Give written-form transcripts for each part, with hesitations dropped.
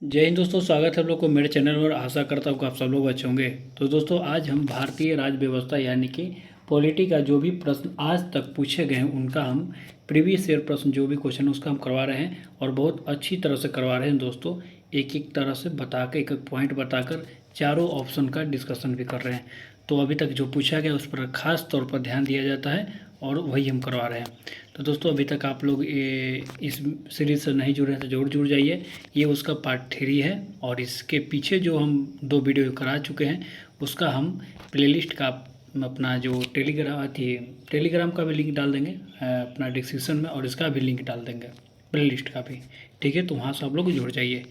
जय हिंद दोस्तों, स्वागत है आप लोग को मेरे चैनल पर। आशा करता हूँ कि आप सब लोग अच्छे होंगे। तो दोस्तों, आज हम भारतीय राज्य व्यवस्था यानी कि पॉलिटी का जो भी प्रश्न आज तक पूछे गए हैं उनका हम प्रीवियस ईयर प्रश्न जो भी क्वेश्चन है उसका हम करवा रहे हैं और बहुत अच्छी तरह से करवा रहे हैं दोस्तों। एक एक तरह से बता के एक एक पॉइंट बताकर चारों ऑप्शन का डिस्कशन भी कर रहे हैं। तो अभी तक जो पूछा गया उस पर खास तौर पर ध्यान दिया जाता है और वही हम करवा रहे हैं। तो दोस्तों, अभी तक आप लोग इस सीरीज़ से नहीं जुड़े हैं तो जरूर जुड़ जाइए। ये उसका पार्ट 3 है और इसके पीछे जो हम 2 वीडियो करा चुके हैं उसका हम प्लेलिस्ट का अपना जो टेलीग्राम का भी लिंक डाल देंगे अपना डिस्क्रिप्शन में, और इसका भी लिंक डाल देंगे प्लेलिस्ट का भी। ठीक है, तो वहाँ से आप लोग जुड़ जाइए।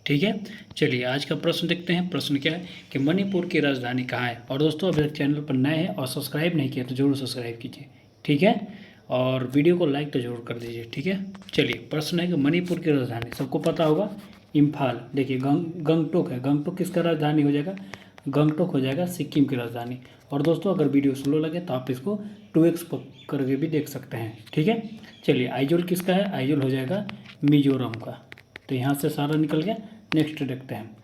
ठीक है, चलिए आज का प्रश्न देखते हैं। प्रश्न क्या है कि मणिपुर की राजधानी कहाँ है। और दोस्तों, अभी तक चैनल पर नए हैं और सब्सक्राइब नहीं किया तो जरूर सब्सक्राइब कीजिए। ठीक है, और वीडियो को लाइक तो जरूर कर दीजिए। ठीक है, चलिए प्रश्न है कि मणिपुर की राजधानी सबको पता होगा इम्फाल। देखिए गंगटोक है। गंगटोक किसका राजधानी हो जाएगा? गंगटोक हो जाएगा सिक्किम की राजधानी। और दोस्तों, अगर वीडियो स्लो लगे तो आप इसको 2x करके भी देख सकते हैं। ठीक है, चलिए आइजोल किसका है? आइजोल हो जाएगा मिजोरम का। तो यहाँ से सारा निकल गया। नेक्स्ट देखते हैं।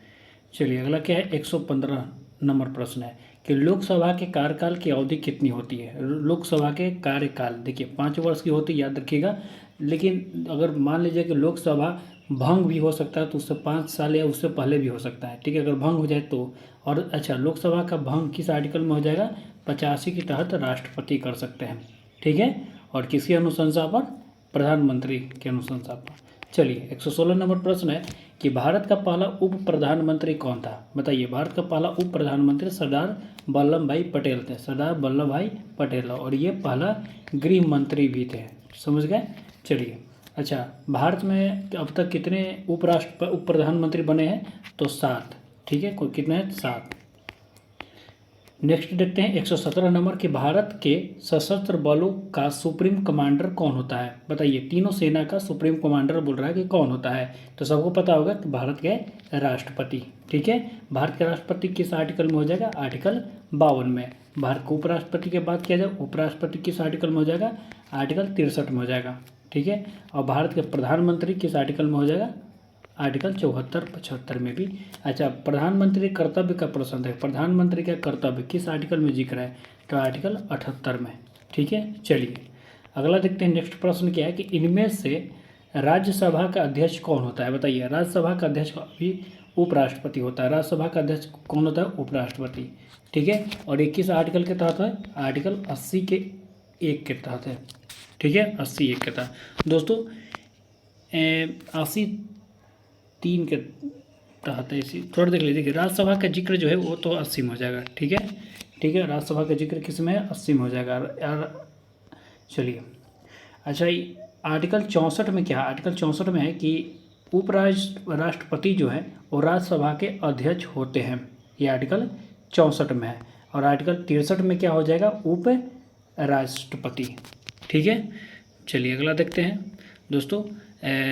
चलिए अगला क्या है? 115 नंबर प्रश्न है कि लोकसभा के कार्यकाल की अवधि कितनी होती है। लोकसभा के कार्यकाल देखिए 5 वर्ष की होती है, याद रखिएगा। लेकिन अगर मान लीजिए कि लोकसभा भंग भी हो सकता है तो उससे 5 साल या उससे पहले भी हो सकता है। ठीक है, अगर भंग हो जाए तो। और अच्छा, लोकसभा का भंग किस आर्टिकल में हो जाएगा? 85 के तहत राष्ट्रपति कर सकते हैं। ठीक है, और किसकी अनुशंसा पर? प्रधानमंत्री की अनुशंसा पर। चलिए 116 नंबर प्रश्न है कि भारत का पहला उप प्रधानमंत्री कौन था। बताइए, भारत का पहला उप प्रधानमंत्री सरदार वल्लभ भाई पटेल थे। सरदार वल्लभ भाई पटेल, और ये पहला गृह मंत्री भी थे। समझ गए? चलिए अच्छा, भारत में अब तक कितने उप प्रधानमंत्री बने हैं? तो 7। ठीक है, कोई कितने हैं? 7। नेक्स्ट देखते हैं 117 नंबर कि भारत के सशस्त्र बलों का सुप्रीम कमांडर कौन होता है। बताइए, तीनों सेना का सुप्रीम कमांडर बोल रहा है कि कौन होता है। तो सबको पता होगा कि भारत के राष्ट्रपति। ठीक है, भारत के राष्ट्रपति किस आर्टिकल में हो जाएगा? आर्टिकल 52 में। भारत को उपराष्ट्रपति की बात किया जाए, उपराष्ट्रपति किस आर्टिकल में हो जाएगा? आर्टिकल 63 में हो जाएगा। ठीक है, और भारत के प्रधानमंत्री किस आर्टिकल में हो जाएगा? आर्टिकल 74 75 में भी। अच्छा, प्रधानमंत्री कर्तव्य का प्रश्न है। प्रधानमंत्री का कर्तव्य किस आर्टिकल में जिक्र है? तो आर्टिकल 78 में। ठीक है, चलिए अगला देखते हैं। नेक्स्ट प्रश्न क्या है कि इनमें से राज्यसभा का अध्यक्ष कौन होता है। बताइए, राज्यसभा का अध्यक्ष अभी उपराष्ट्रपति होता है। राज्यसभा का अध्यक्ष कौन होता है? उपराष्ट्रपति। ठीक है, और ये किस आर्टिकल के तहत है? आर्टिकल 80 के 1 के तहत है। ठीक है, 80 1 के तहत। दोस्तों 80 3 के तहत है। इसी थोड़ा देख लीजिए कि राज्यसभा का जिक्र जो है वो तो 80 में हो जाएगा। ठीक है, ठीक है, राज्यसभा का जिक्र किस में है? 80 में हो जाएगा यार। चलिए अच्छा, आर्टिकल 64 में क्या है? आर्टिकल 64 में है कि राष्ट्रपति जो है वो राज्यसभा के अध्यक्ष होते हैं। ये आर्टिकल 64 में है। और आर्टिकल 63 में क्या हो जाएगा? उप राष्ट्रपति। ठीक है, चलिए अगला देखते हैं। दोस्तों,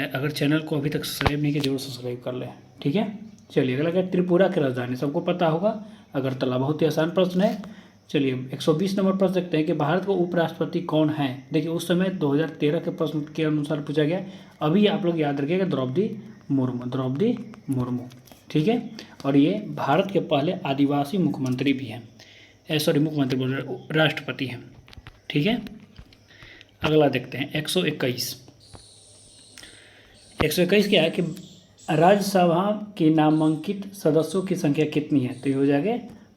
अगर चैनल को अभी तक सब्सक्राइब नहीं किया जरूर सब्सक्राइब कर लें। ठीक है, चलिए अगला क्या? त्रिपुरा की राजधानी सबको पता होगा, अगरतला। बहुत ही आसान प्रश्न है। चलिए 120 नंबर प्रश्न देखते हैं कि भारत को उपराष्ट्रपति कौन है। देखिए, उस समय 2013 के प्रश्न के अनुसार पूछा गया। अभी आप लोग याद रखिएगा, द्रौपदी मुर्मू। ठीक है, और ये भारत के पहले आदिवासी मुख्यमंत्री भी हैं। सॉरी, मुख्यमंत्री बोल रहे, राष्ट्रपति हैं। ठीक है, अगला देखते हैं 121 क्या है कि राज्यसभा के नामांकित सदस्यों की संख्या कितनी है? तो ये हो जाएगा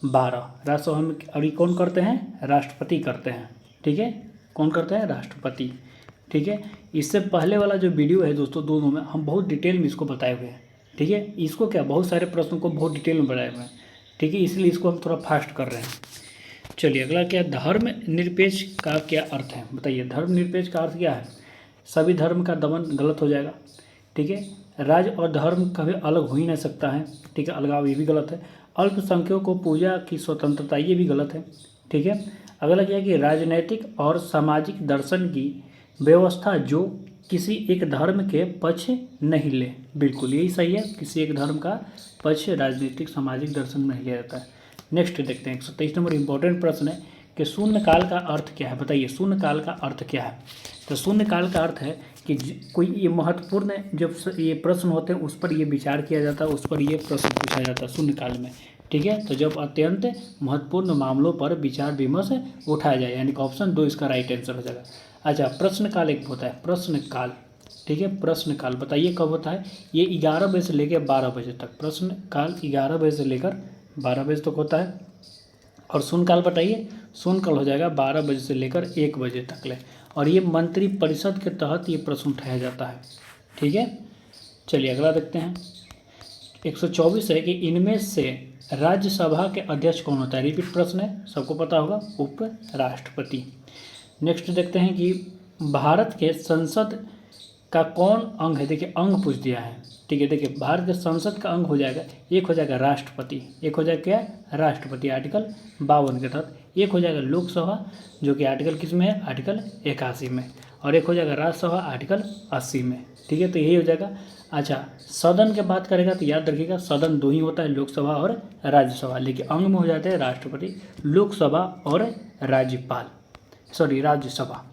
12। राज्यसभा में अभी कौन करते हैं? राष्ट्रपति करते हैं। ठीक है, कौन करते हैं? राष्ट्रपति। ठीक है, इससे पहले वाला जो वीडियो है दोस्तों, दोनों में हम बहुत डिटेल में इसको बताए हुए हैं। ठीक है, इसको क्या बहुत सारे प्रश्नों को बहुत डिटेल में बताए हुए हैं। ठीक है, इसलिए इसको हम थोड़ा फास्ट कर रहे हैं। चलिए अगला क्या? धर्मनिरपेक्ष का क्या अर्थ है? बताइए, धर्मनिरपेक्ष का अर्थ क्या है? सभी धर्म का दमन गलत हो जाएगा। ठीक है, राज्य और धर्म कभी अलग हो ही नहीं सकता है। ठीक है, अलगाव ये भी गलत है। अल्पसंख्यकों को पूजा की स्वतंत्रता ये भी गलत है। ठीक है, अगला क्या है कि राजनैतिक और सामाजिक दर्शन की व्यवस्था जो किसी एक धर्म के पक्ष नहीं ले। बिल्कुल यही सही है, किसी एक धर्म का पक्ष राजनीतिक सामाजिक दर्शन में नहीं लिया जाता है। नेक्स्ट देखते हैं 123 नंबर इंपॉर्टेंट प्रश्न है कि शून्यकाल का अर्थ क्या है। बताइए, शून्यकाल का अर्थ क्या है? तो शून्यकाल का अर्थ है कि कोई ये महत्वपूर्ण जब ये प्रश्न होते हैं उस पर ये विचार किया जाता है, उस पर ये प्रश्न पूछा जाता है शून्यकाल में। ठीक है, तो जब अत्यंत महत्वपूर्ण मामलों पर विचार विमर्श उठाया जाए, यानी कि ऑप्शन 2 इसका राइट आंसर हो जाएगा। अच्छा, प्रश्नकाल एक होता है, प्रश्नकाल। ठीक है, प्रश्नकाल बताइए कब होता है? ये 11 बजे से लेकर 12 बजे तक, प्रश्नकाल 11 बजे से लेकर 12 बजे तक होता है। और शून्यकाल बताइए, शून्यकाल हो जाएगा 12 बजे से लेकर 1 बजे तक ले, और ये मंत्रिपरिषद के तहत ये प्रश्न उठाया जाता है। ठीक है, चलिए अगला देखते हैं। 124 है कि इनमें से राज्यसभा के अध्यक्ष कौन होता है? रिपीट प्रश्न है, सबको पता होगा, उपराष्ट्रपति। नेक्स्ट देखते हैं कि भारत के संसद का कौन अंग है? देखिए अंग पूछ दिया है। ठीक है, देखिए भारत के संसद का अंग हो जाएगा, एक हो जाएगा राष्ट्रपति, एक हो जाएगा क्या? राष्ट्रपति आर्टिकल 52 के तहत, एक हो जाएगा लोकसभा जो कि आर्टिकल किस में है? आर्टिकल 81 में, और एक हो जाएगा राज्यसभा आर्टिकल 80 में। ठीक है, तो यही हो जाएगा। अच्छा, सदन की बात करेगा तो याद रखिएगा सदन 2 ही होता है, लोकसभा और राज्यसभा, लेकिन अंग में हो जाते हैं राष्ट्रपति, लोकसभा और राज्यपाल, सॉरी राज्यसभा।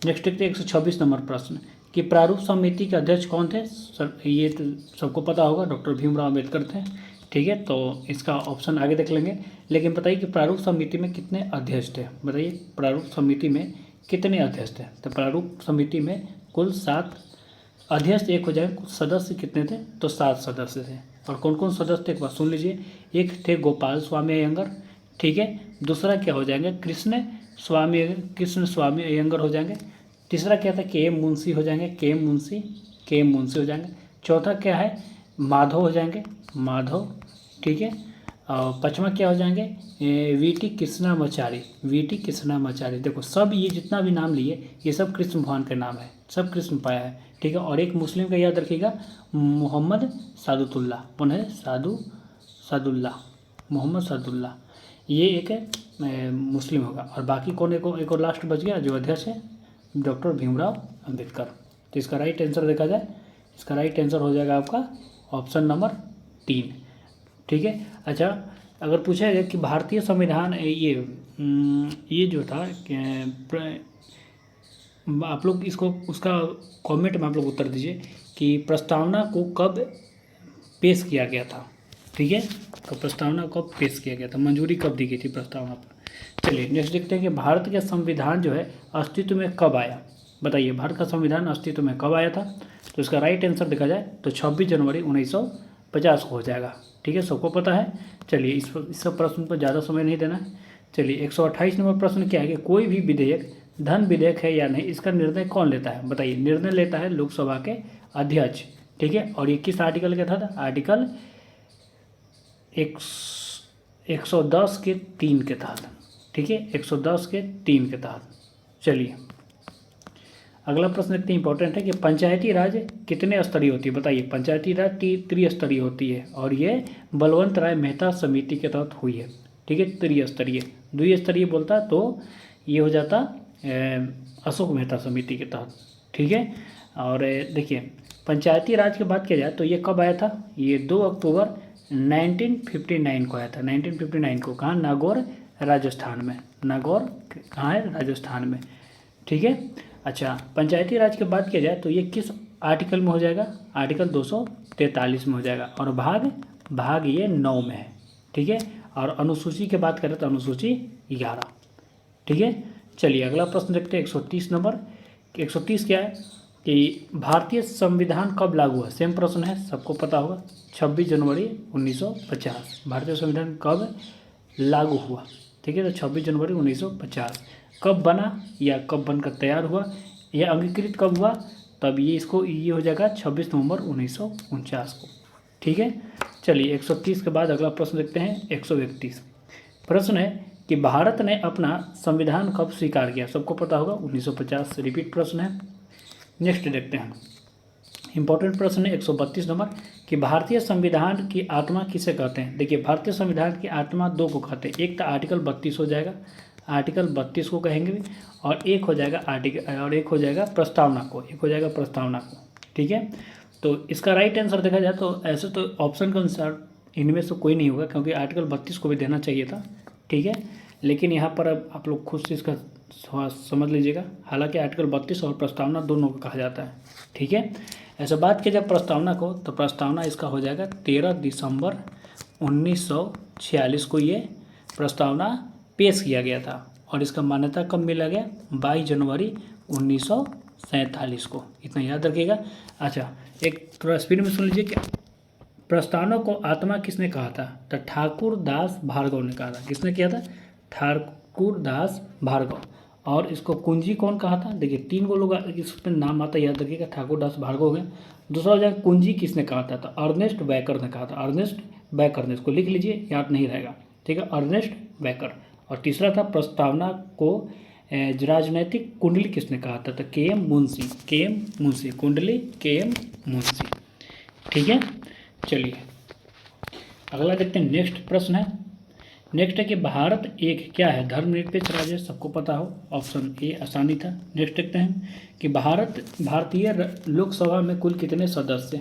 नेक्स्ट देखते हैं 126 नंबर प्रश्न कि प्रारूप समिति के अध्यक्ष कौन थे? सर ये तो सबको पता होगा, डॉक्टर भीमराव अम्बेडकर थे। ठीक है, तो इसका ऑप्शन आगे देख लेंगे, लेकिन बताइए कि प्रारूप समिति में कितने अध्यक्ष थे? बताइए प्रारूप समिति में कितने अध्यक्ष थे? तो प्रारूप समिति में कुल 7 अध्यक्ष एक हो जाए, सदस्य कितने थे? तो 7 सदस्य थे। और कौन कौन सदस्य थे एक बार सुन लीजिए। एक थे गोपाल स्वामी अयंगर, ठीक है, दूसरा क्या हो जाएंगे? कृष्ण स्वामी अयंगर हो जाएंगे। तीसरा क्या था? के एम मुंशी हो जाएंगे, के एम मुंशी हो जाएंगे। चौथा क्या है? माधव हो जाएंगे, माधव। ठीक है, और पाँचवा क्या हो जाएंगे? वीटी कृष्णामाचारी। देखो सब ये जितना भी नाम लिए ये सब कृष्ण भगवान के नाम है, सब कृष्ण पाया है। ठीक है, और एक मुस्लिम का याद रखिएगा, मोहम्मद सादुल्लाह। कौन है? मोहम्मद सादुल्लाह, ये एक मुस्लिम होगा। और बाकी कौन? एक और लास्ट बच गया जो अध्यक्ष है, डॉक्टर भीमराव अंबेडकर। तो इसका राइट आंसर देखा जाए, इसका राइट आंसर हो जाएगा आपका ऑप्शन नंबर 3। ठीक है, अच्छा अगर पूछा जाए कि भारतीय संविधान ये जो था आप लोग इसको उसका कमेंट में आप लोग उत्तर दीजिए कि प्रस्तावना को कब पेश किया गया था। ठीक है, तो प्रस्तावना कब पेश किया गया था, मंजूरी कब दी गई थी प्रस्तावना पर। चलिए नेक्स्ट देखते हैं कि भारत का संविधान जो है अस्तित्व में कब आया। बताइए भारत का संविधान अस्तित्व में कब आया था? तो इसका राइट आंसर देखा जाए तो 26 जनवरी 1950 को हो जाएगा। ठीक है, सबको पता है। चलिए इस प्रश्न पर ज़्यादा समय नहीं देना है। चलिए 128 नंबर प्रश्न क्या है कि कोई भी विधेयक धन विधेयक है या नहीं, इसका निर्णय कौन लेता है? बताइए। निर्णय लेता है लोकसभा के अध्यक्ष। ठीक है, और ये किस आर्टिकल के तहत? आर्टिकल 110 के 3 के तहत। ठीक है, 110 के 3 के तहत। चलिए अगला प्रश्न इतनी इंपॉर्टेंट है कि पंचायती राज कितने स्तरीय होती है? बताइए। पंचायती राज त्रिस्तरीय होती है, और ये बलवंत राय मेहता समिति के तहत हुई है। ठीक है, त्रिस्तरीय। द्विस्तरीय बोलता तो ये हो जाता अशोक मेहता समिति के तहत। ठीक है, और देखिए पंचायती राज की बात किया जाए तो ये कब आया था? ये 2 अक्टूबर 1959 को आया था। 1959 को। कहाँ? नागौर राजस्थान में। नागौर कहाँ है? राजस्थान में। ठीक है, अच्छा पंचायती राज की बात किया जाए तो ये किस आर्टिकल में हो जाएगा? आर्टिकल 243 में हो जाएगा, और भाग ये 9 में है। ठीक है, और अनुसूची की बात करें तो अनुसूची 11। ठीक है, चलिए अगला प्रश्न देखते हैं 130 नंबर। 130 क्या है कि भारतीय संविधान कब लागू हुआ? सेम प्रश्न है, सबको पता होगा। 26 जनवरी 1950 भारतीय संविधान कब लागू हुआ? ठीक है, तो 26 जनवरी 1950। कब बना या कब बनकर तैयार हुआ, यह अंगीकृत कब हुआ? तब ये हो जाएगा 26 नवंबर 1949 को। ठीक है, चलिए 130 के बाद अगला प्रश्न देखते हैं 131। प्रश्न है कि भारत ने अपना संविधान कब स्वीकार किया? सबको पता होगा 1950। रिपीट प्रश्न है। नेक्स्ट देखते हैं इंपॉर्टेंट प्रश्न है 132 नंबर कि भारतीय संविधान की आत्मा किसे कहते हैं? देखिए भारतीय संविधान की आत्मा 2 को कहते हैं। एक तो आर्टिकल 32 हो जाएगा, आर्टिकल 32 को कहेंगे भी, और एक हो जाएगा प्रस्तावना को। ठीक है, तो इसका राइट आंसर देखा जाए तो ऐसे तो ऑप्शन के अनुसार इनमें से कोई नहीं होगा, क्योंकि आर्टिकल 32 को भी देना चाहिए था। ठीक है, लेकिन यहाँ पर अब आप लोग खुद से इसका समझ लीजिएगा। हालांकि आर्टिकल 32 और प्रस्तावना दोनों को कहा जाता है, ठीक है। ऐसा बात किया जाए प्रस्तावना को, तो प्रस्तावना इसका हो जाएगा 13 दिसंबर 1946 को ये प्रस्तावना पेश किया गया था, और इसका मान्यता कब मिला गया? 22 जनवरी 1947 को। इतना याद रखिएगा। अच्छा, एक थोड़ा स्पीड में सुन लीजिए कि प्रस्तावना को आत्मा किसने कहा था? तो ठाकुर दास भार्गव ने कहा था। किसने किया था? ठाकुर दास भार्गव। और इसको कुंजी कौन कहा था? देखिए 3 गो लोग इस पर नाम आता है, याद रखिएगा। ठाकुर दास भार्गव हो गया। दूसरा हो जाएगा कुंजी किसने कहा था? तो अर्नेस्ट बैकर ने कहा था। अर्नेस्ट बैकर ने, इसको लिख लीजिए, याद नहीं रहेगा, ठीक है, अर्नेस्ट बैकर। और तीसरा था प्रस्तावना को राजनैतिक कुंडली किसने कहा था? तो के.एम. मुंशी। के.एम. मुंशी, कुंडली के.एम. मुंशी, ठीक है। चलिए अगला देखते हैं। नेक्स्ट प्रश्न है, नेक्स्ट है कि भारत एक क्या है? धर्मनिरपेक्ष राज्य, सबको पता हो, ऑप्शन ए आसानी था। नेक्स्ट देखते हैं कि भारतीय लोकसभा में कुल कितने सदस्य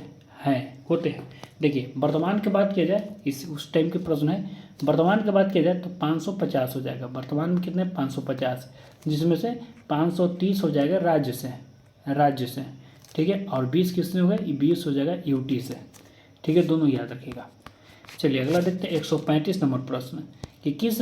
होते हैं। देखिए वर्तमान की बात किया जाए, उस टाइम के प्रश्न है, वर्तमान की बात किया जाए तो 550 हो जाएगा। वर्तमान में कितने? 550, जिसमें से 530 हो जाएगा राज्य से, ठीक है, और 20 किससे हो गए? 20 हो जाएगा यूटी से, ठीक है, दोनों याद रखिएगा। चलिए अगला देखते हैं 135 नंबर प्रश्न कि किस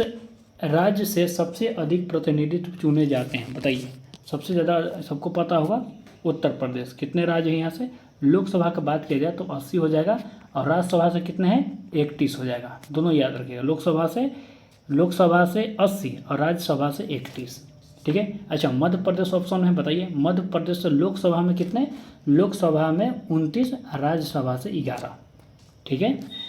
राज्य से सबसे अधिक प्रतिनिधित्व चुने जाते हैं? बताइए। सबसे ज़्यादा सबको पता होगा उत्तर प्रदेश। कितने राज्य हैं यहाँ से? लोकसभा का बात किया जाए तो 80 हो जाएगा, और राज्यसभा से कितने हैं? 31 हो जाएगा, दोनों याद रखिएगा। लोकसभा से 80 और राज्यसभा से 31, ठीक है। अच्छा, मध्य प्रदेश ऑप्शन है, बताइए। मध्य प्रदेश से लोकसभा में कितने? लोकसभा में 29, राज्यसभा से 11, ठीक है।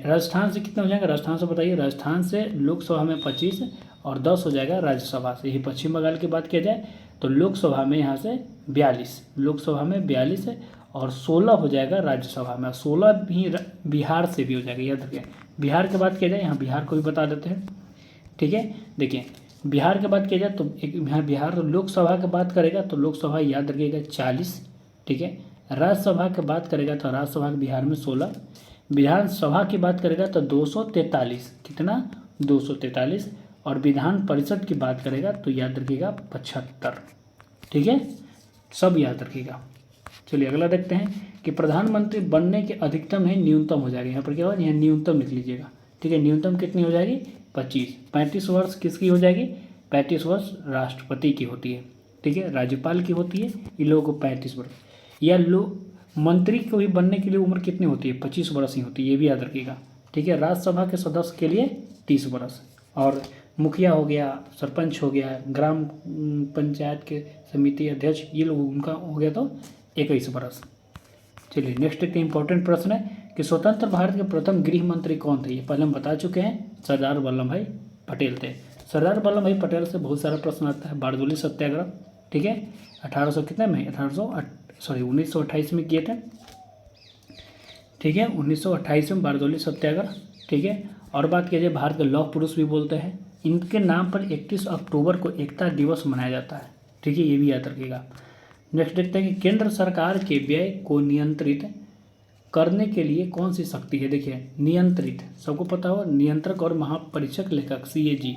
राजस्थान से कितने हो जाएगा? राजस्थान से बताइए। राजस्थान से लोकसभा में 25 और 10 हो जाएगा राज्यसभा से। यही पश्चिम बंगाल की बात किया जाए तो लोकसभा में यहाँ से 42, लोकसभा में 42 है, और 16 हो जाएगा राज्यसभा में। 16 भी बिहार से भी हो जाएगा, याद रखिए। बिहार की बात किया जाए, यहाँ बिहार को भी बता देते हैं, ठीक है। देखिए बिहार की बात किया जाए तो एक यहाँ बिहार लोकसभा की बात करेगा तो लोकसभा याद रखिएगा 40, ठीक है। राज्यसभा की बात करेगा तो राज्यसभा बिहार में 16, विधानसभा की बात करेगा तो 243, कितना? 243, और विधान परिषद की बात करेगा तो याद रखिएगा 75, ठीक है, सब याद रखिएगा। चलिए अगला देखते हैं कि प्रधानमंत्री बनने के अधिकतम है न्यूनतम हो जाएगा। यहाँ पर क्या होगा? यहाँ न्यूनतम लिख लीजिएगा, ठीक है। न्यूनतम कितनी हो जाएगी? 25। 35 वर्ष किसकी हो जाएगी? 35 वर्ष राष्ट्रपति की होती है, ठीक है, राज्यपाल की होती है, इन लोगों को 35 वर्ष। या मंत्री को भी बनने के लिए उम्र कितनी होती है? 25 वर्ष ही होती है, ये भी याद रखिएगा, ठीक है। राज्यसभा के सदस्य के लिए 30 वर्ष, और मुखिया हो गया, सरपंच हो गया, ग्राम पंचायत के समिति अध्यक्ष, ये लोग उनका हो गया तो 21 वर्ष। चलिए नेक्स्ट एक इंपॉर्टेंट प्रश्न है कि स्वतंत्र भारत के प्रथम गृह मंत्री कौन थे? ये पहले हम बता चुके हैं, सरदार वल्लभ भाई पटेल थे। सरदार वल्लभ भाई पटेल से बहुत सारा प्रश्न आता है। बारडोली सत्याग्रह, ठीक है, 1800 कितने में? 1928 में किए थे, ठीक है, 1928 में बारडोली सत्याग्रह, ठीक है। और बात किया जाए भारत के लौह पुरुष भी बोलते हैं, इनके नाम पर 31 अक्टूबर को एकता दिवस मनाया जाता है, ठीक है, ये भी याद रखिएगा। नेक्स्ट देखते हैं कि केंद्र सरकार के व्यय को नियंत्रित करने के लिए कौन सी शक्ति है? देखिए नियंत्रित, सबको पता हो, नियंत्रक और महापरीक्षक लेखक CAG,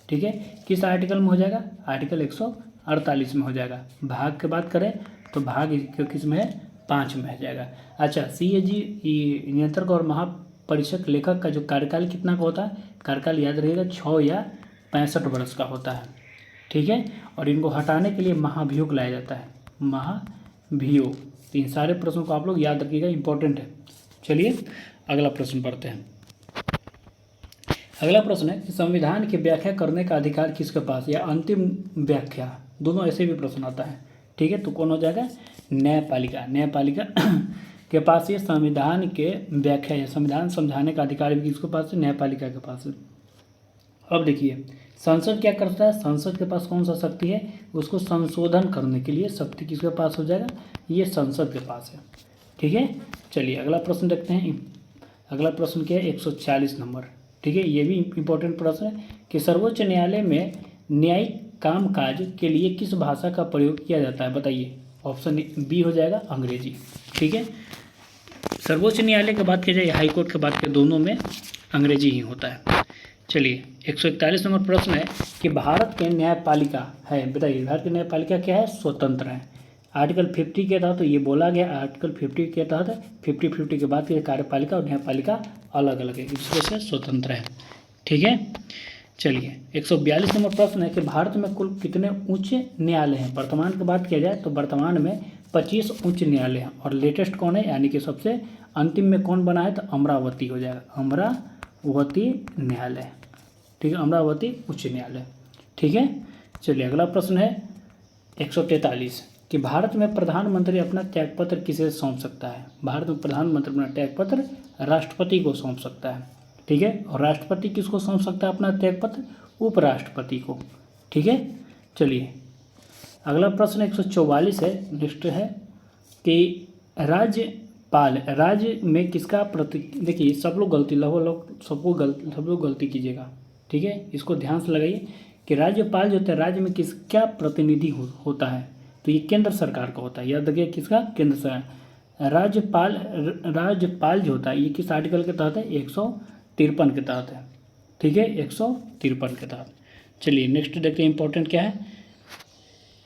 ठीक है, किस आर्टिकल में हो जाएगा? आर्टिकल 148 में हो जाएगा। भाग की बात करें तो भाग किस में है? 5 में हो जाएगा। अच्छा, CAG नियंत्रक और महापरीक्षक लेखक का जो कार्यकाल कितना का होता है? कार्यकाल याद रहेगा 6 या 65 वर्ष का होता है, ठीक है। और इनको हटाने के लिए महाभियोग लाया जाता है, महाभियोग। तो इन सारे प्रश्नों को आप लोग याद रखिएगा, इंपॉर्टेंट है। चलिए अगला प्रश्न पढ़ते हैं। अगला प्रश्न है कि संविधान की व्याख्या करने का अधिकार किसके पास, या अंतिम व्याख्या, दोनों ऐसे भी प्रश्न आता है, ठीक है। तो कौन हो जाएगा? न्यायपालिका के पास ये संविधान के व्याख्या या संविधान समझाने का अधिकार भी किसके पास है? न्यायपालिका के पास है। अब देखिए संसद क्या करता है? संसद के पास कौन सा शक्ति है? उसको संशोधन करने के लिए शक्ति किसके पास हो जाएगा? ये संसद के पास है, ठीक है। चलिए अगला प्रश्न देखते हैं। अगला प्रश्न क्या है? 140 नंबर, ठीक है, ये भी इंपॉर्टेंट प्रश्न है कि सर्वोच्च न्यायालय में न्यायिक कामकाज के लिए किस भाषा का प्रयोग किया जाता है? बताइए। ऑप्शन बी हो जाएगा अंग्रेजी, ठीक है। सर्वोच्च न्यायालय की बात की जाए, हाई कोर्ट की बात की, दोनों में अंग्रेजी ही होता है। चलिए 141 नंबर प्रश्न है कि भारत के न्यायपालिका है, बताइए भारत की न्यायपालिका क्या है, स्वतंत्र है। आर्टिकल 50 के तहत तो ये बोला गया, आर्टिकल 50 के तहत 50 के बाद की कार्यपालिका और न्यायपालिका अलग अलग है, इस वजह से स्वतंत्र है। ठीक है, चलिए 142 नंबर प्रश्न है कि भारत में कुल कितने उच्च न्यायालय हैं। वर्तमान की बात किया जाए तो वर्तमान में 25 उच्च न्यायालय हैं और लेटेस्ट कौन है, यानी कि सबसे अंतिम में कौन बना है, तो अमरावती हो जाएगा, अमरावती न्यायालय। ठीक है, अमरावती उच्च न्यायालय। ठीक है, चलिए अगला प्रश्न है 143 कि भारत में प्रधानमंत्री अपना त्यागपत्र किसे सौंप सकता है। भारत में प्रधानमंत्री अपना त्यागपत्र राष्ट्रपति को सौंप सकता है। ठीक है, और राष्ट्रपति किसको सौंप सकता है अपना त्यागपत्र, उपराष्ट्रपति को। ठीक है, चलिए अगला प्रश्न 144 है, नेक्स्ट है कि राज्यपाल, राज्य में किसका देखिए सब लोग गलती, लगभग सब लोग गलती कीजिएगा। ठीक है, इसको ध्यान से लगाइए कि राज्यपाल जो होता है राज्य में किसका प्रतिनिधि होता है, तो ये केंद्र सरकार का होता है, याद रखिए किसका, केंद्र सरकार। राज्यपाल जो होता है ये किस आर्टिकल के तहत है, 153 के तहत है। ठीक है, 153 के तहत। चलिए नेक्स्ट देखते हैं इंपॉर्टेंट क्या है,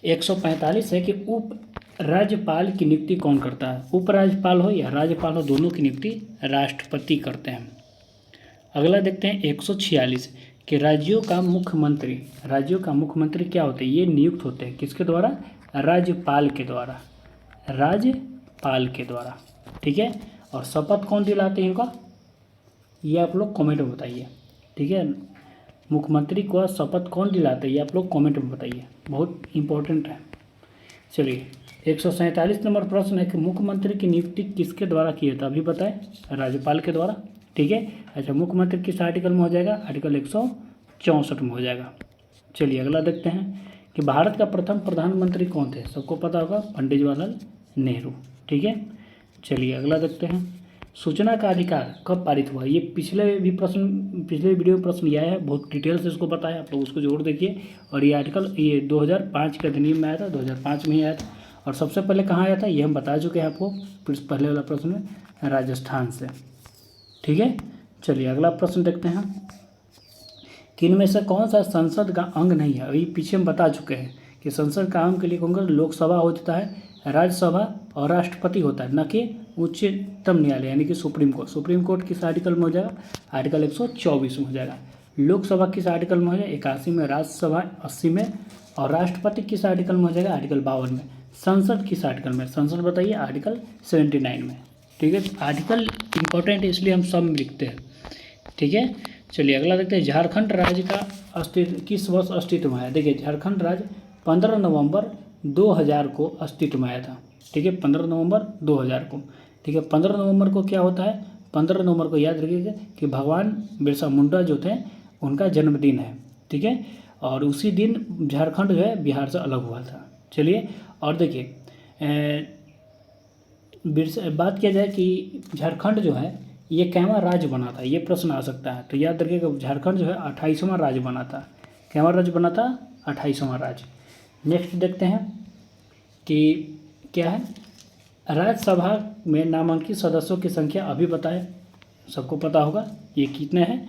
145 है कि उप राज्यपाल की नियुक्ति कौन करता है। उपराज्यपाल हो या राज्यपाल हो, दोनों की नियुक्ति राष्ट्रपति करते हैं। अगला देखते हैं 146 कि राज्यों का मुख्यमंत्री क्या होते हैं, ये नियुक्त होते हैं किसके द्वारा, राज्यपाल के द्वारा, राज्यपाल के द्वारा। ठीक है, और शपथ कौन दिलाते हैं इनका, ये आप लोग कमेंट में बताइए। ठीक है, मुख्यमंत्री को शपथ कौन दिलाते हैं, ये आप लोग कमेंट में बताइए, बहुत इंपॉर्टेंट है। चलिए 147 नंबर प्रश्न है कि मुख्यमंत्री की नियुक्ति किसके द्वारा की जाता है, अभी बताएं, राज्यपाल के द्वारा। ठीक है, अच्छा मुख्यमंत्री किस आर्टिकल में हो जाएगा, आर्टिकल 164 में हो जाएगा। चलिए अगला देखते हैं कि भारत का प्रथम प्रधानमंत्री कौन थे, सबको पता होगा, पंडित जवाहरलाल नेहरू। ठीक है, चलिए अगला देखते हैं, सूचना का अधिकार कब पारित हुआ। ये पिछले वीडियो में प्रश्न आया है, बहुत डिटेल से इसको बताया, आप लोग उसको जरूर देखिए। और ये आर्टिकल ये 2005 के अधिनियम में आया था, 2005 में ही आया था। और सबसे पहले कहाँ आया था, ये हम बता चुके हैं आपको पहले वाला प्रश्न में, राजस्थान से। ठीक है, चलिए अगला प्रश्न देखते हैं कि इनमें से कौन सा संसद का अंग नहीं है। अभी पीछे हम बता चुके हैं कि संसद का अंग के लिए कौन कौन, लोकसभा होता है, राज्यसभा और राष्ट्रपति होता है, न कि उच्चतम न्यायालय यानी कि सुप्रीम कोर्ट। सुप्रीम कोर्ट किस आर्टिकल में हो जाएगा, आर्टिकल 124 में हो जाएगा। लोकसभा किस आर्टिकल में हो जाएगा, 81 में, राज्यसभा 80 में, और राष्ट्रपति किस आर्टिकल में हो जाएगा, आर्टिकल 52 में। संसद किस आर्टिकल में, संसद बताइए, आर्टिकल 79 में। ठीक है, आर्टिकल इंपॉर्टेंट है इसलिए हम सब लिखते हैं। ठीक है, चलिए अगला देखते हैं, झारखंड राज्य का अस्तित्व किस वर्ष अस्तित्व में आया। देखिए झारखंड राज्य 15 नवंबर 2000 को अस्तित्व में आया था। ठीक है, 15 नवंबर 2000 को। ठीक है, 15 नवंबर को क्या होता है, 15 नवंबर को याद रखिएगा कि भगवान बिरसा मुंडा जो थे उनका जन्मदिन है। ठीक है, और उसी दिन झारखंड जो है बिहार से अलग हुआ था। चलिए और देखिए बात किया जाए कि झारखंड जो है ये कैवां राज्य बना था, ये प्रश्न आ सकता है, तो याद रखिएगा झारखंड जो है 28वां राज्य बना था। कैवां राज्य बना था, 28वां राज्य। नेक्स्ट देखते हैं कि क्या है, राज्यसभा में नामांकित सदस्यों की संख्या अभी बताएं, सबको पता होगा ये कितने हैं,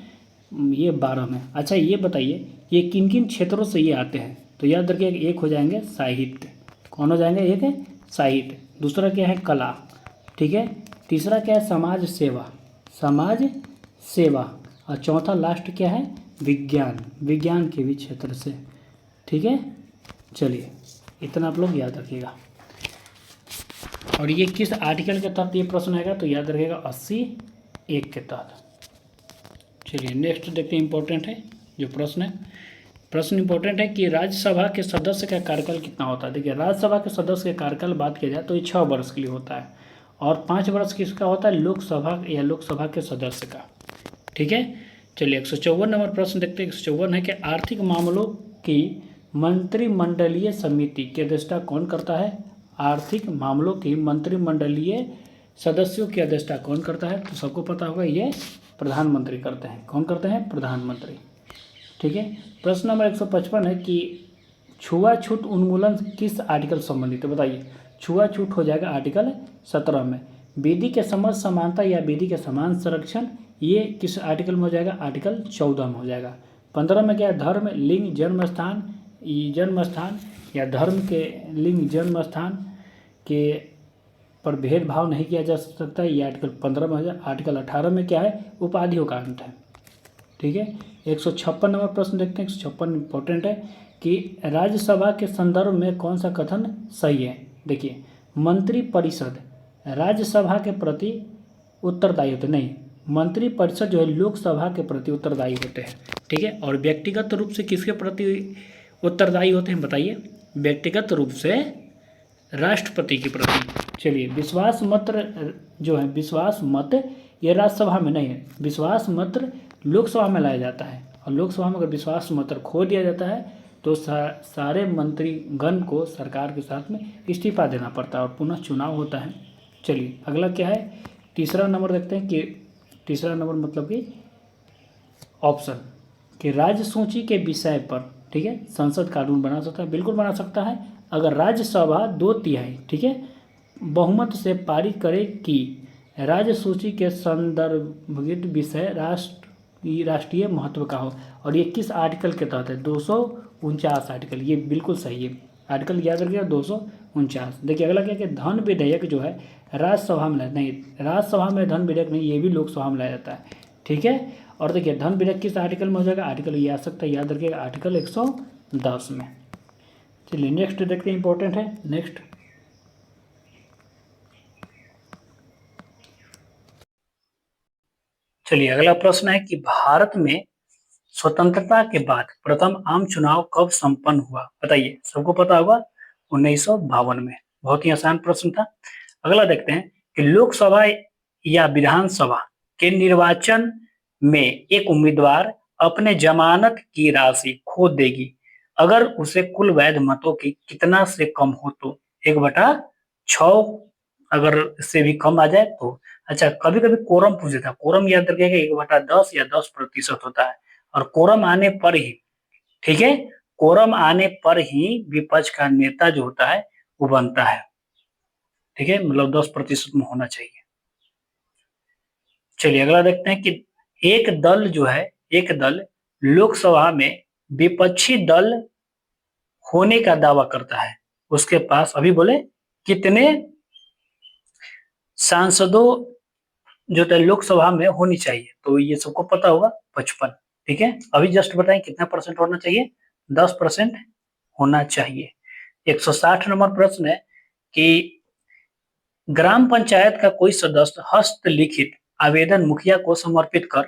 ये 12 में। अच्छा ये बताइए ये किन किन क्षेत्रों से ये आते हैं, तो याद रखिएगा एक हो जाएंगे साहित्य, कौन हो जाएंगे, एक है साहित्य, दूसरा क्या है कला। ठीक है, तीसरा क्या है समाज सेवा, और चौथा लास्ट क्या है विज्ञान के भी क्षेत्र से। ठीक है, चलिए इतना आप लोग याद रखिएगा। और ये किस आर्टिकल के तहत ये प्रश्न आएगा, तो याद रखिएगा 80(1) के तहत। चलिए नेक्स्ट देखते हैं, इंपॉर्टेंट है जो प्रश्न इंपॉर्टेंट है कि राज्यसभा के सदस्य का कार्यकाल कितना होता है। देखिए राज्यसभा के सदस्य का कार्यकाल बात किया जाए तो ये 6 वर्ष के लिए होता है, और 5 वर्ष किसका होता है, लोकसभा के सदस्य का। ठीक है, चलिए 154 नंबर प्रश्न देखते हैं। 154 है कि आर्थिक मामलों की मंत्रिमंडलीय समिति की अध्यक्षता कौन करता है। आर्थिक मामलों की मंत्रिमंडलीय सदस्यों की अध्यक्षता कौन करता है, तो सबको पता होगा ये प्रधानमंत्री करते हैं। कौन करते हैं, प्रधानमंत्री। ठीक है, प्रश्न नंबर 155 है कि छुआछूत उन्मूलन किस आर्टिकल संबंधित है, बताइए। छुआछूत हो जाएगा आर्टिकल 17 में। विधि के समझ समानता या विधि के समान संरक्षण, ये किस आर्टिकल में हो जाएगा? आर्टिकल 14 में हो जाएगा। 15 में क्या है? धर्म, लिंग, जन्म स्थान, जन्म स्थान या धर्म के लिंग जन्म स्थान के पर भेदभाव नहीं किया जा सकता, ये आर्टिकल 15 में हो जाए। आर्टिकल 18 में क्या है? उपाधियों का अंत है। ठीक है। 156 नंबर प्रश्न देखते हैं। 156 इंपॉर्टेंट है कि राज्यसभा के संदर्भ में कौन सा कथन सही है? देखिए, मंत्रिपरिषद राज्यसभा के प्रति उत्तरदायी होते नहीं, मंत्रिपरिषद जो है लोकसभा के प्रति उत्तरदायी होते हैं। ठीक है। और व्यक्तिगत रूप से किसके प्रति उत्तरदायी होते हैं बताइए? व्यक्तिगत रूप से राष्ट्रपति के प्रति। चलिए, विश्वास मत जो है, विश्वास मत ये राज्यसभा में नहीं है, विश्वास मत लोकसभा में लाया जाता है। और लोकसभा में अगर विश्वास मत खो दिया जाता है तो सारे मंत्रीगण को सरकार के साथ में इस्तीफा देना पड़ता है और पुनः चुनाव होता है। चलिए, अगला क्या है? तीसरा नंबर देखते हैं कि तीसरा नंबर मतलब कि ऑप्शन कि राज्य सूची के विषय पर, ठीक है, संसद कानून बना सकता है। बिल्कुल बना सकता है, अगर राज्यसभा 2/3, ठीक है, बहुमत से पारित करे कि राज्य सूची के संदर्भित विषय राष्ट्रीय महत्व का हो। और ये किस आर्टिकल के तहत है? 249 आर्टिकल। ये बिल्कुल सही है, आर्टिकल याद रखिएगा 249। देखिए, अगला क्या है कि धन विधेयक जो है राज्यसभा में नहीं, राज्यसभा में धन विधेयक नहीं, ये भी लोकसभा में लाया जाता है। ठीक है। और देखिए, धन विधेयक किस आर्टिकल में हो जाएगा? आर्टिकल ये आ सकता है, याद रखिएगा, आर्टिकल 110 में। चलिए, नेक्स्ट देखते हैं, इंपॉर्टेंट है। नेक्स्ट, चलिए, अगला प्रश्न है कि भारत में स्वतंत्रता के बाद प्रथम आम चुनाव कब संपन्न हुआ? बताइए, सबको पता होगा, 1952 में। बहुत ही आसान प्रश्न था। अगला देखते हैं कि लोकसभा या विधानसभा के निर्वाचन में एक उम्मीदवार अपने जमानत की राशि खो देगी अगर उसे कुल वैध मतों की कितना से कम हो तो? 1/6 अगर इससे भी कम आ जाए तो। अच्छा, कभी कभी कोरम पूछ देता है, कोरम याद रखिएगा 1/10 या 10% होता है। और कोरम आने पर ही, ठीक है, कोरम आने पर ही विपक्ष का नेता जो होता है वो बनता है। ठीक है, मतलब 10% में होना चाहिए। चलिए, अगला देखते हैं कि एक दल जो है, एक दल लोकसभा में विपक्षी दल होने का दावा करता है, उसके पास अभी बोले कितने सांसदों जो लोकसभा में होनी चाहिए? तो ये सबको पता होगा, 55। ठीक है, अभी जस्ट बताएं कितना परसेंट होना चाहिए? 10% होना चाहिए। 160 नंबर प्रश्न है कि ग्राम पंचायत का कोई सदस्य हस्तलिखित आवेदन मुखिया को समर्पित कर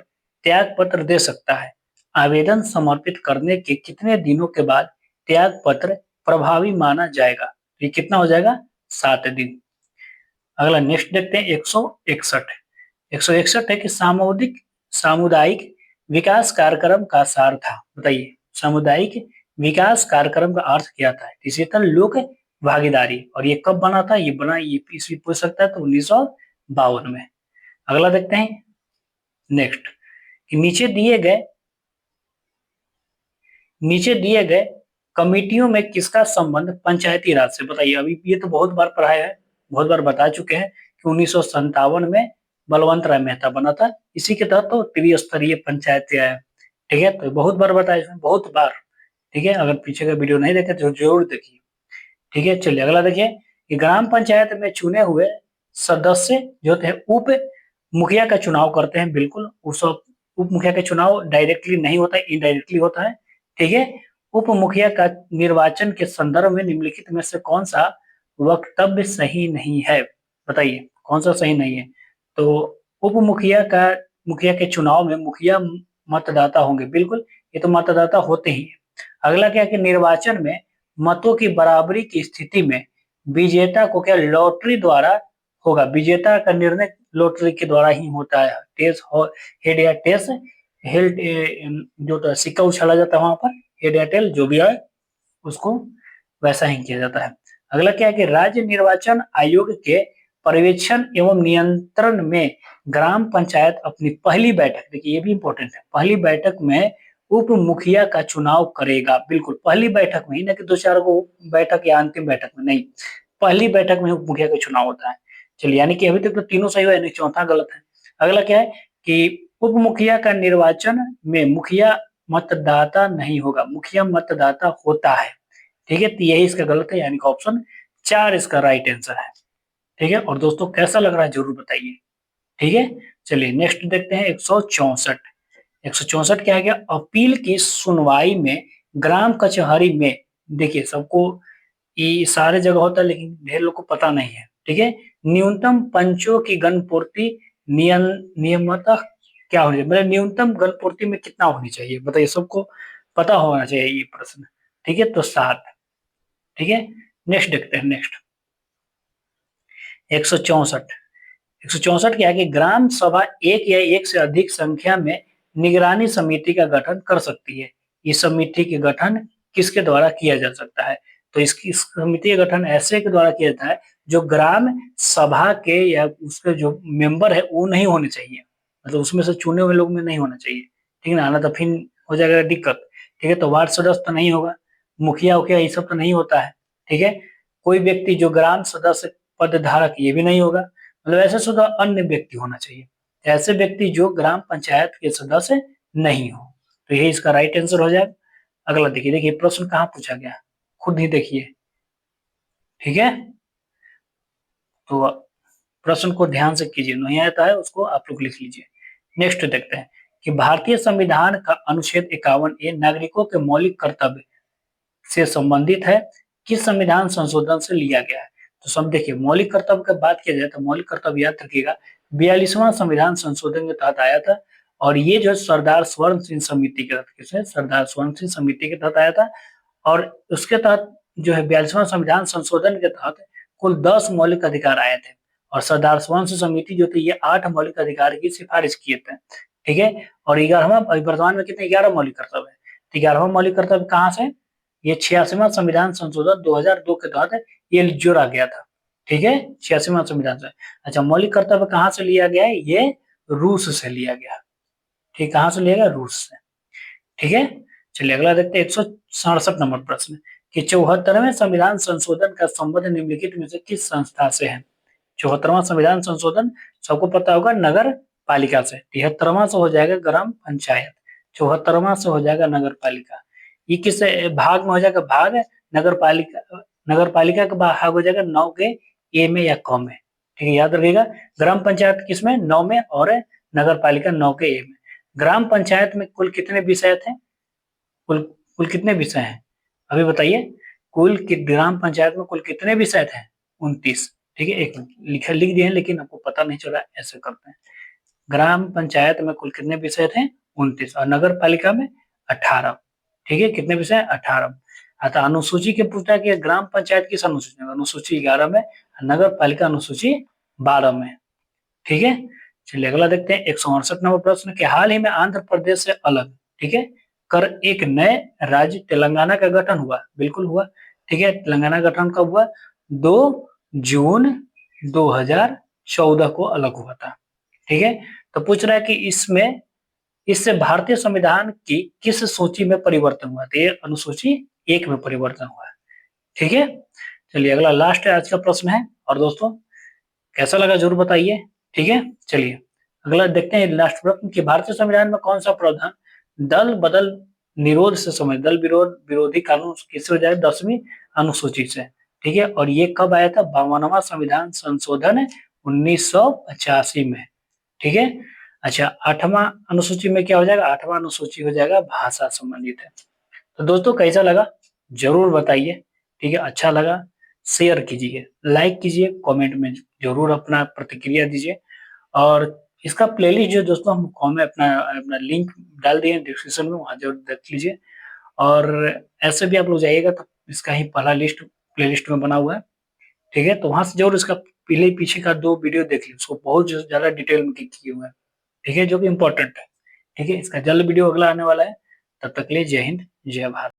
त्याग पत्र दे सकता है। आवेदन समर्पित करने के कितने दिनों के बाद त्याग पत्र प्रभावी माना जाएगा? ये कितना हो जाएगा? 7 दिन। अगला नेक्स्ट देखते हैं, 161। 161 है कि सामुदायिक विकास कार्यक्रम का सार था। बताइए, सामुदायिक विकास कार्यक्रम का अर्थ क्या था? इसी तरह लोक भागीदारी। और ये कब बना था? ये बना, ये ईस्वी पूछ सकता है, तो 1952 में। अगला देखते हैं नेक्स्ट कि नीचे दिए गए कमिटियों में किसका संबंध पंचायती राज से? बताइए, अभी ये तो बहुत बार पढ़ाया है, बहुत बार बता चुके हैं कि 1957 में बलवंत राय मेहता बना था, इसी के तहत तो त्रिस्तरीय पंचायत आया। ठीक है, तो बहुत बार बताया इसमें, बहुत बार। ठीक है, अगर पीछे का वीडियो नहीं देखे तो जरूर देखिए। ठीक है, चलिए, अगला देखिए कि ग्राम पंचायत में चुने हुए सदस्य जो थे उप मुखिया का चुनाव करते हैं। बिल्कुल, उस उप मुखिया का चुनाव डायरेक्टली नहीं होता है, इनडायरेक्टली होता है। ठीक है, उप मुखिया का निर्वाचन के संदर्भ में निम्नलिखित में से कौन सा वक्तव्य सही नहीं है? बताइए, कौन सा सही नहीं है? तो उप मुखिया के चुनाव में मुखिया मतदाता होंगे। बिल्कुल, ये तो मतदाता होते ही हैं। अगला क्या कि निर्वाचन में मतों की बराबरी की स्थिति में विजेता को क्या लॉटरी द्वारा होगा? विजेता का निर्णय लॉटरी के द्वारा ही होता है। हेड या टेस हेल्ड जो तो सिक्का उछाला जाता है वहां पर, हेड या टेल जो भी है उसको वैसा ही किया जाता है। अगला क्या है कि राज्य निर्वाचन आयोग के पर्यवेक्षण एवं नियंत्रण में ग्राम पंचायत अपनी पहली बैठक, देखिए ये भी इंपॉर्टेंट है, पहली बैठक में उप मुखिया का चुनाव करेगा। बिल्कुल, पहली बैठक में ही, ना कि 2-4 बैठक या अंतिम बैठक में, नहीं, पहली बैठक में उप मुखिया का चुनाव होता है। चलिए, यानी कि अभी तक तो तीनों सही हुआ, यानी चौथा गलत है। अगला क्या है कि उप मुखिया का निर्वाचन में मुखिया मतदाता नहीं होगा, मुखिया मतदाता होता है। ठीक है, तो यही इसका गलत है, यानी कि ऑप्शन 4 इसका राइट आंसर है। ठीक है, और दोस्तों कैसा लग रहा है जरूर बताइए। ठीक है, चलिए नेक्स्ट देखते हैं 164। 164 क्या है, क्या अपील की सुनवाई में ग्राम कचहरी में, देखिए सबको ये सारे जगह होता है लेकिन ढेर लोग को पता नहीं है। ठीक है, न्यूनतम पंचों की गणपूर्ति नियम नियमतः क्या होनी चाहिए, मतलब न्यूनतम गणपूर्ति में कितना होनी चाहिए, बताइए, सबको पता होना चाहिए ये प्रश्न। ठीक है, तो 7। ठीक है, नेक्स्ट देखते हैं, नेक्स्ट 164। 164 क्या है कि ग्राम सभा एक या एक से अधिक संख्या में निगरानी समिति का गठन कर सकती है। इस समिति के गठन किसके द्वारा किया जा सकता है, तो इसकी समिति का गठन ऐसे के द्वारा किया जाता है जो ग्राम सभा के या उसके जो मेंबर है वो नहीं होने चाहिए, मतलब उसमें से चुने हुए लोग में नहीं होना चाहिए। ठीक है ना, तो फिर हो जाएगा दिक्कत। ठीक है, तो वार्ड सदस्य तो नहीं होगा, मुखिया उखिया ये सब तो नहीं होता है। ठीक है, कोई व्यक्ति जो ग्राम सदस्य पद धारक ये भी नहीं होगा, मतलब ऐसे शुद्ध अन्य व्यक्ति होना चाहिए, ऐसे व्यक्ति जो ग्राम पंचायत के सदस्य नहीं हो। तो यही इसका राइट आंसर हो जाएगा। अगला देखिए, देखिए प्रश्न कहाँ पूछा गया, खुद ही देखिए। ठीक है, तो प्रश्न को ध्यान से कीजिए, नहीं आता है उसको आप लोग लिख लीजिए। नेक्स्ट देखते हैं कि भारतीय संविधान का अनुच्छेद 51 नागरिकों के मौलिक कर्तव्य से संबंधित है, किस संविधान संशोधन से लिया गया है। तो सब देखिए, मौलिक कर्तव्य की बात किया जाए तो मौलिक कर्तव्य याद रखिएगा 42वां संविधान संशोधन के तहत आया था, और ये जो सरदार स्वर्ण सिंह समिति के तहत, किसने, सरदार स्वर्ण सिंह समिति के तहत आया था। और उसके तहत जो है 42वां संविधान संशोधन के तहत कुल 10 मौलिक अधिकार आए थे, और सरदार स्वर्ण सिंह समिति जो थी ये 8 मौलिक अधिकार की सिफारिश किए थे। ठीक है, और 11वां, वर्तमान में कितने 11 मौलिक कर्तव्य है, तो 11वां मौलिक कर्तव्य कहाँ से, ये 86वां संविधान संशोधन 2002 के तहत ये जोड़ा गया था। ठीक है, 86वां संविधान से। अच्छा, मौलिक कर्तव्य कहाँ से लिया गया है, ये रूस से लिया गया। ठीक, कहाँ से लिया गया, रूस से। ठीक है, चलिए अगला देखते हैं 167 नंबर प्रश्न कि 74वें संविधान संशोधन का संबंध निम्नलिखित में से किस संस्था से है। 74वां संविधान संशोधन सबको पता होगा नगर पालिका से, 73वां से हो जाएगा ग्राम पंचायत, 74वां से हो जाएगा नगर पालिका। ये किस भाग में हो जाएगा, भाग नगर पालिका, नगर पालिका का भाग हो जाएगा 9 के ए में या क में। ठीक है, याद रखिएगा, ग्राम पंचायत किस में, 9 में, और नगर पालिका 9 के ए में। ग्राम पंचायत में कुल कितने विषय थे, कुल कुल कितने विषय हैं, अभी बताइए, ग्राम पंचायत में कुल कितने विषय थे, 29। ठीक है, एक लिख दिए हैं लेकिन आपको पता नहीं चला, ऐसे करते हैं। ग्राम पंचायत में कुल कितने विषय थे, 29, और नगर पालिका में 18। ठीक है, कितने विषय, 18। अतः अनुसूची के पूछा कि ग्राम पंचायत किस अनुसूची में, अनुसूची 11 में, नगर पालिका अनुसूची 12 में। ठीक है, चलिए अगला देखते हैं 168 नंबर प्रश्न के हाल ही में आंध्र प्रदेश से अलग, ठीक है, कर एक नए राज्य तेलंगाना का गठन हुआ, बिल्कुल हुआ। ठीक है, तेलंगाना गठन कब हुआ, 2 जून 2014 को अलग हुआ था। ठीक है, तो पूछ रहा है कि इसमें, इससे भारतीय संविधान की किस सूची में परिवर्तन हुआ, तो ये अनुसूची 1 में परिवर्तन हुआ है। ठीक है, चलिए अगला लास्ट आज का प्रश्न है, और दोस्तों कैसा लगा जरूर बताइए। ठीक है, चलिए अगला देखते हैं लास्ट प्रश्न कि भारतीय संविधान में कौन सा प्रावधान दल बदल निरोध से समय, दल विरोध विरोधी कानून किससे हो जाए, 10वीं अनुसूची से। ठीक है, और ये कब आया था, 52वां संविधान संशोधन 1985 में। ठीक है, अच्छा 8वां अनुसूची में क्या हो जाएगा, 8वां अनुसूची हो जाएगा भाषा संबंधित है। तो दोस्तों कैसा लगा जरूर बताइए। ठीक है, अच्छा लगा शेयर कीजिए, लाइक कीजिए, कमेंट में जरूर अपना प्रतिक्रिया दीजिए, और इसका प्लेलिस्ट जो दोस्तों हम कॉमें अपना अपना लिंक डाल दिए डिस्क्रिप्शन में, वहां जरूर देख लीजिए। और ऐसे भी आप लोग जाइएगा तो इसका ही पहला लिस्ट प्लेलिस्ट में बना हुआ है। ठीक है, तो वहां से जरूर इसका पहले पीछे का 2 वीडियो देख लीजिए, उसको बहुत ज्यादा डिटेल में किए हुए हैं। ठीक है, जो कि इम्पोर्टेंट है। ठीक है, इसका जल्द वीडियो अगला आने वाला है, तब तक के लिए जय हिंद जय भारत।